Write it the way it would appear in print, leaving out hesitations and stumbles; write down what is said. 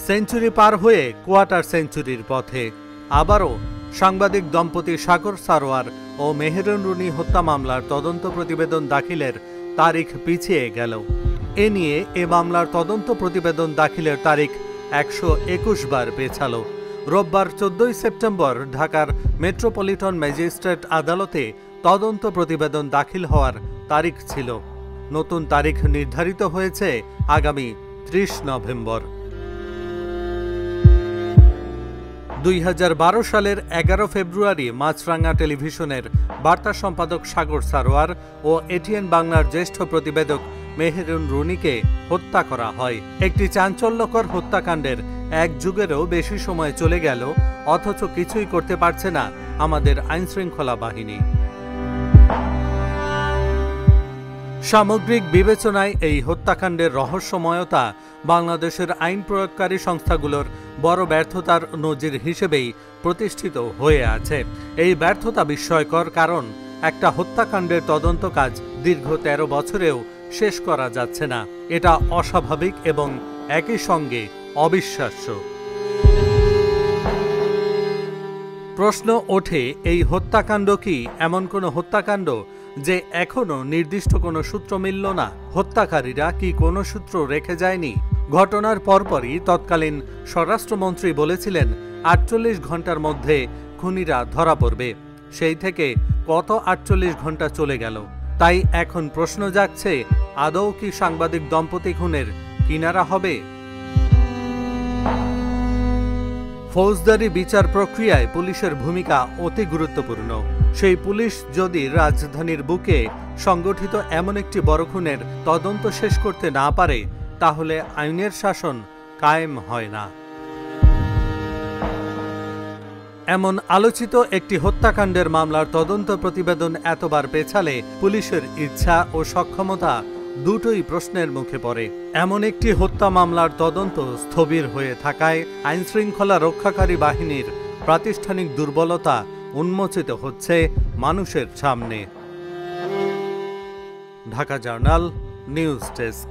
Century পার হয়ে quarter সেঞ্চুরির পথে আবারও সাংবাদিক দম্পতি সাগর সারোয়ার ও মেহেরুন রুনি হত্যা মামলার তদন্ত প্রতিবেদন দাখিলের তারিখ পিছিয়ে গেল। এ নিয়ে এ মামলার তদন্ত প্রতিবেদন দাখিলের তারিখ 121 বার পেছালো। রোববার 14 সেপ্টেম্বর ঢাকার মেট্রোপলিটন ম্যাজিস্ট্রেট আদালতে তদন্ত প্রতিবেদন দাখিল হওয়ার তারিখ ছিল। নতুন তারিখ নির্ধারিত হয়েছে আগামী 30 নভেম্বর। 2012 সালের 11 ফেব্রুয়ারি মাছরাঙা টেলিভিশনের বার্তা সম্পাদক সাগর সারোয়ার ও এটিএন বাংলার জ্যেষ্ঠ প্রতিবেদক মেহেরুন রুনিকে হত্যা করা হয়। একটি চাঞ্চল্যকর হত্যাকাণ্ডের এক যুগেরও বেশি সময় চলে গেল, অথচ কিছুই করতে পারছে না আমাদের আইনশৃঙ্খলা বাহিনী। সামগ্রিক বিবেচনায় এই হত্যাকাণ্ডের রহস্যময়তা বাংলাদেশের আইন প্রয়োগকারী সংস্থাগুলোর বড় ব্যর্থতার নজির হিসেবেই প্রতিষ্ঠিত হয়ে আছে। এই ব্যর্থতা বিস্ময়কর, কারণ একটা হত্যাকাণ্ডের তদন্ত কাজ দীর্ঘ 13 বছরেও শেষ করা যাচ্ছে না। এটা অস্বাভাবিক এবং একই সঙ্গে অবিশ্বাস্য। প্রশ্ন ওঠে, এই হত্যাকাণ্ড কি এমন কোনো হত্যাকাণ্ড যে এখনো নির্দিষ্ট কোনো সূত্র মিলল না? হত্যাকারীরা কি কোনো সূত্র রেখে যায়নি? ঘটনার পরপরই তৎকালীন স্বরাষ্ট্রমন্ত্রী বলেছিলেন 48 ঘন্টার মধ্যে খুনিরা ধরা পড়বে। সেই থেকে কত 48 ঘন্টা চলে গেল। তাই এখন প্রশ্ন জাগছে, আদৌ কি সাংবাদিক দম্পতি খুনের কিনারা হবে? ফৌজদারি বিচার প্রক্রিয়ায় পুলিশের ভূমিকা অতি গুরুত্বপূর্ণ। সেই পুলিশ যদি রাজধানীর বুকে সংগঠিত এমন একটি বড় খুনের তদন্ত শেষ করতে না পারে, তাহলে আইনের শাসন কায়েম হয় না। এমন আলোচিত একটি হত্যাকাণ্ডের মামলার তদন্ত প্রতিবেদন এতবার পেছালে পুলিশের ইচ্ছা ও সক্ষমতা দুটোই প্রশ্নের মুখে পড়ে। এমন একটি হত্যা মামলার তদন্ত স্থবির হয়ে থাকায় আইনশৃঙ্খলা রক্ষাকারী বাহিনীর প্রাতিষ্ঠানিক দুর্বলতা উন্মোচিত হচ্ছে মানুষের সামনে। Dhaka journal, news desk.